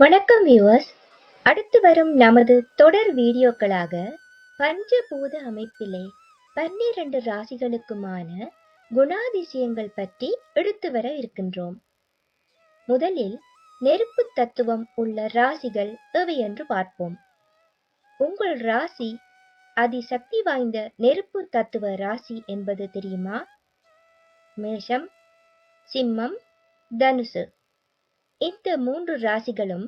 வணக்கம் வியூவர்ஸ். அடுத்து வரும் நமது தொடர் வீடியோக்களாக பஞ்சபூத அமைப்பிலே 12 ராசிகளுக்குமான குணாதிசயங்கள் பற்றி எடுத்து வர இருக்கின்றோம். முதலில் நெருப்பு தத்துவம் உள்ள ராசிகள் எவை என்று பார்ப்போம். உங்கள் ராசி அதிசக்தி வாய்ந்த நெருப்பு தத்துவ ராசி என்பது தெரியுமா? மேஷம், சிம்மம், தனுசு. இந்த 3 ராசிகளும்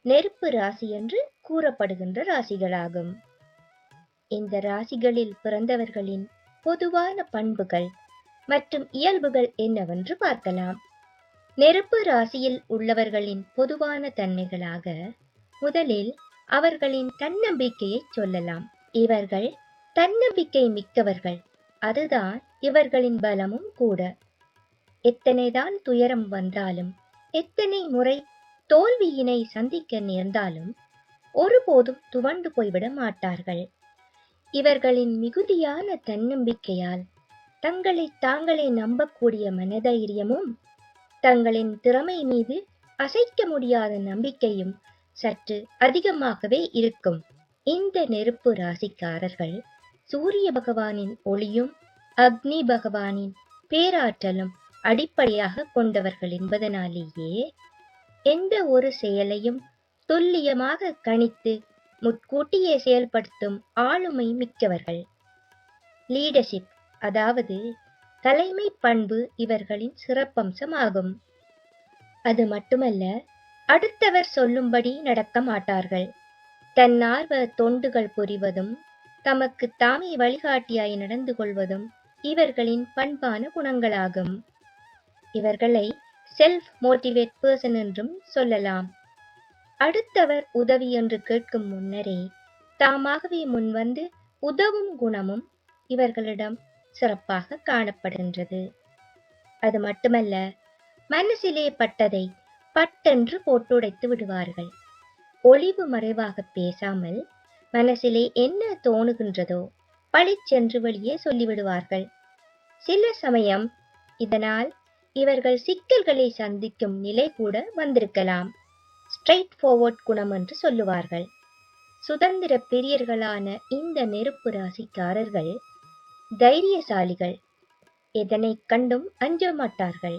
நெருப்பு ராசி என்று கூறப்படுகின்ற ராசிகளாகும். இந்த ராசிகளில் பிறந்தவர்களின் பொதுவான பண்புகள் மற்றும் இயல்புகள் என்னவென்று பார்க்கலாம். நெருப்பு ராசியில் உள்ளவர்களின் பொதுவான தன்மைகளாக முதலில் அவர்களின் தன்னம்பிக்கையை சொல்லலாம். இவர்கள் தன்னம்பிக்கை மிக்கவர்கள், அதுதான் இவர்களின் பலமும் கூட. எத்தனைதான் துயரம் வந்தாலும், எத்தனை முறை தோல்வியினை சந்திக்க நேர்ந்தாலும் ஒருபோதும் துவண்டு போய்விட மாட்டார்கள். இவர்களின் மிகுதியான தன்னம்பிக்கையால் தங்களை தாங்களே நம்பக்கூடிய மனதைரியமும் தங்களின் திறமை மீது அசைக்க முடியாத நம்பிக்கையும் சற்று அதிகமாகவே இருக்கும். இந்த நெருப்பு ராசிக்காரர்கள் சூரிய பகவானின் ஒளியும் அக்னி பகவானின் பேராற்றலும் அடிப்படையாக கொண்டவர்கள் என்பதனாலேயே எந்த ஒரு செயலையும் துல்லியமாக கணித்து முன்கூட்டியே செயல்படுத்தும் ஆளுமை மிக்கவர்கள். லீடர்ஷிப், அதாவது தலைமை பண்பு இவர்களின் சிறப்பம்சமாகும். அது மட்டுமல்ல, அடுத்தவர் சொல்லும்படி நடக்க மாட்டார்கள். தன்னார்வ தொண்டுகள் புரிவதும் தமக்கு தாமே வழிகாட்டியாய் நடந்து கொள்வதும் இவர்களின் பண்பான குணங்களாகும். இவர்களை செல்ஃப் மோட்டிவேட் பர்சன் என்றும் சொல்லலாம். அடுத்தவர் உதவி என்று கேட்கும் முன்னரே தாமாகவே முன்வந்து உதவும் குணமும் இவர்களிடம் சிறப்பாக காணப்படுகின்றது. அது மட்டுமல்ல, மனசிலே பட்டதை பட்டென்று போட்டுடைத்து விடுவார்கள். ஒளிவு மறைவாக பேசாமல் மனசிலே என்ன தோணுகின்றதோ பளிச்சென்று வெளியே சொல்லிவிடுவார்கள். சில சமயம் இதனால் இவர்கள் சிக்கல்களை சந்திக்கும் நிலை கூட வந்திருக்கலாம். ஸ்ட்ரெயிட் ஃபார்வர்ட் குணம் என்று சொல்லுவார்கள். சுதந்திர பிரியர்களான இந்த நெருப்பு ராசிக்காரர்கள் தைரியசாலிகள். எதனை கண்டும் அஞ்ச மாட்டார்கள்.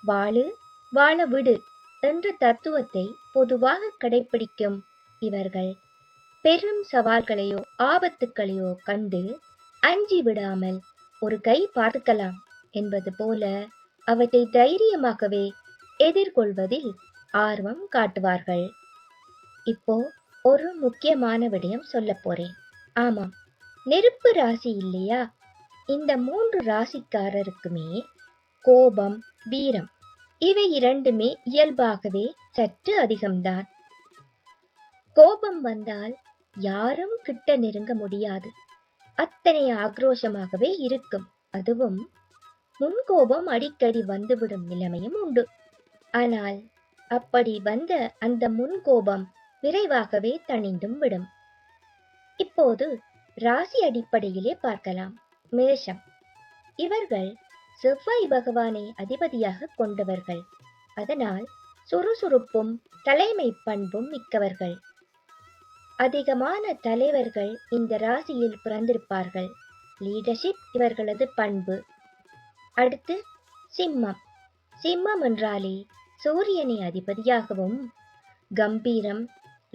வாழு வாழ விடு என்ற தத்துவத்தை பொதுவாக கடைபிடிக்கும் இவர்கள் பெரும் சவால்களையோ ஆபத்துக்களையோ கண்டு அஞ்சி விடாமல் ஒரு கை பார்க்கலாம் என்பது போல அவற்றை தைரியமாகவே எதிர்கொள்வதில் ஆர்வம் காட்டுவார்கள். இப்போ ஒரு முக்கியமான விடயம் சொல்ல போறேன். ஆமாம், நெருப்பு ராசி இல்லையா? இந்த 3 ராசிக்காரருக்குமே கோபம், வீரம் இவை இரண்டுமே இயல்பாகவே சற்று அதிகம்தான். கோபம் வந்தால் யாரும் கிட்ட நெருங்க முடியாது. அத்தனை ஆக்ரோஷமாகவே இருக்கும். அதுவும் முன்கோபம் அடிக்கடி வந்துவிடும் நிலைமையும் உண்டு. ஆனால் அப்படி வந்த அந்த முன்கோபம் விரைவாகவே தணிந்தும் விடும். இப்போது ராசி அடிப்படையிலே பார்க்கலாம். மேஷம். இவர்கள் செவ்வாய் பகவானை அதிபதியாக கொண்டவர்கள். அதனால் சுறுசுறுப்பும் தலைமை பண்பும் மிக்கவர்கள். அதிகமான தலைவர்கள் இந்த ராசியில் பிறந்திருப்பார்கள். லீடர்ஷிப் இவர்களது பண்பு. அடுத்து சிம்மம். சிம்மம் என்றாலே சூரியனை அதிபதியாகவும் கம்பீரம்,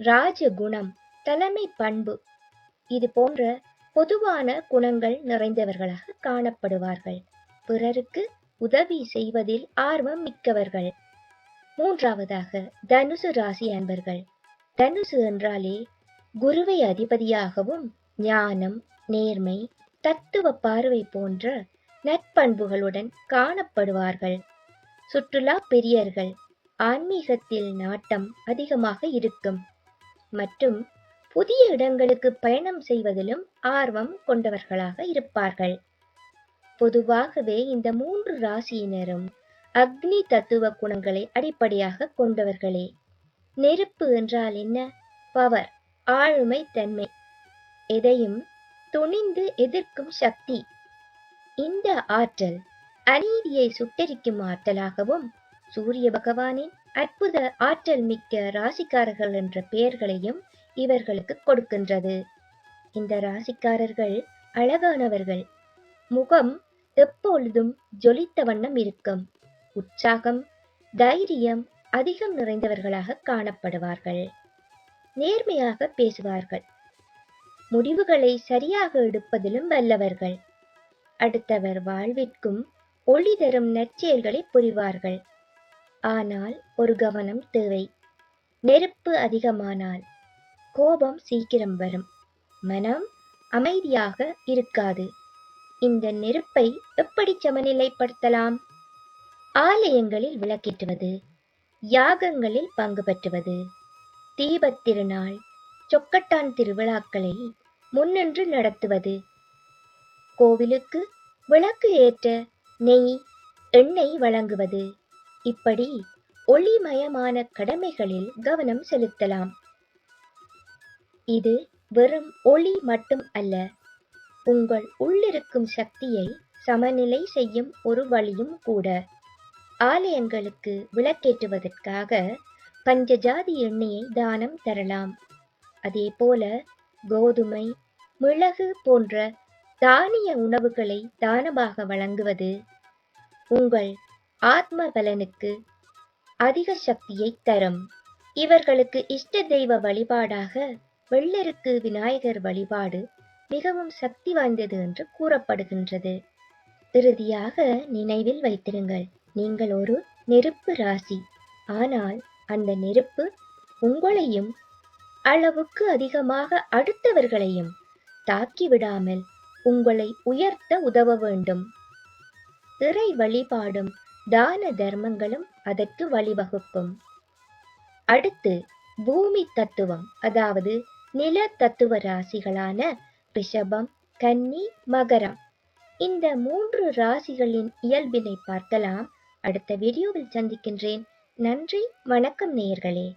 ராஜகுணம், தலைமை பண்பு இது போன்ற பொதுவான குணங்கள் நிறைந்தவர்களாக காணப்படுவார்கள். பிறருக்கு உதவி செய்வதில் ஆர்வம் மிக்கவர்கள். மூன்றாவதாக தனுசு ராசி அன்பர்கள். தனுசு என்றாலே குருவை அதிபதியாகவும் ஞானம், நேர்மை, தத்துவ பார்வை போன்ற நற்பண்புகளுடன் காணப்படுவார்கள். சுற்றுலா பிரியர்கள். ஆன்மீகத்தில் நாட்டம் அதிகமாக இருக்கும் மற்றும் புதிய இடங்களுக்கு பயணம் செய்வதிலும் ஆர்வம் கொண்டவர்களாக இருப்பார்கள். பொதுவாகவே இந்த 3 ராசியினரும் அக்னி தத்துவ குணங்களை அடிப்படையாக கொண்டவர்களே. நெருப்பு என்றால் என்ன? பவர், ஆளுமை தன்மை, எதையும் துணிந்து எதிர்க்கும் சக்தி. இந்த ஆற்றல் அநீதியை சுட்டெரிக்கும் ஆற்றலாகவும் சூரிய பகவானின் அற்புத ஆற்றல் மிக்க ராசிக்காரர்கள் என்ற பெயர்களையும் இவர்களுக்கு கொடுக்கின்றது. இந்த ராசிக்காரர்கள் அழகானவர்கள். முகம் எப்பொழுதும் ஜொலித்த வண்ணம் இருக்கும். உற்சாகம், தைரியம் அதிகம் நிறைந்தவர்களாக காணப்படுவார்கள். நேர்மையாக பேசுவார்கள். முடிவுகளை சரியாக எடுப்பதிலும் வல்லவர்கள். அடுத்தவர் வாழ்விற்கும் ஒளி தரும் நற்செயல்களை புரிவார்கள். ஆனால் ஒரு கவனம் தேவை. நெருப்பு அதிகமானால் கோபம் சீக்கிரம் வரும். மனம் அமைதியாக இருக்காது. இந்த நெருப்பை எப்படி சமநிலைப்படுத்தலாம்? ஆலயங்களில் விளக்கேற்றுவது, யாகங்களில் பங்கு பெற்றுவது, தீபத் திருநாள், சொக்கட்டான் திருவிழாக்களை முன்னின்று நடத்துவது, கோவிலுக்கு விளக்கு ஏற்ற நெய், எண்ணெய் வழங்குவது, இப்படி ஒளிமயமான கடமைகளில் கவனம் செலுத்தலாம். இது வெறும் ஒளி மட்டும் அல்ல, உங்கள் உள்ளிருக்கும் சக்தியை சமநிலை செய்யும் ஒரு வழியும் கூட. ஆலயங்களுக்கு விளக்கேற்றுவதற்காக பஞ்சஜாதி எண்ணெயை தானம் தரலாம். அதேபோல கோதுமை, மிளகு போன்ற தானிய உணவுகளை தானமாக வழங்குவது உங்கள் ஆத்ம பலனுக்கு அதிக சக்தியை தரும். இவர்களுக்கு இஷ்ட தெய்வ வழிபாடாக வெள்ளெருக்கு விநாயகர் வழிபாடு மிகவும் சக்தி வாய்ந்தது என்று கூறப்படுகின்றது. இறுதியாக நினைவில் வைத்திருங்கள், நீங்கள் ஒரு நெருப்பு ராசி. ஆனால் அந்த நெருப்பு உங்களையும் அளவுக்கு அதிகமாக அடுத்தவர்களையும் தாக்கிவிடாமல் உங்களை உயர்த்த உதவ வேண்டும். இறை வழிபாடும் தான தர்மங்களும் அதற்கு வழிவகுக்கும். அடுத்து பூமி தத்துவம், அதாவது நில தத்துவ ராசிகளான ரிஷபம், கன்னி, மகரம். இந்த 3 ராசிகளின் இயல்பினை பார்க்கலாம். அடுத்த வீடியோவில் சந்திக்கின்றேன். நன்றி, வணக்கம் நேயர்களே.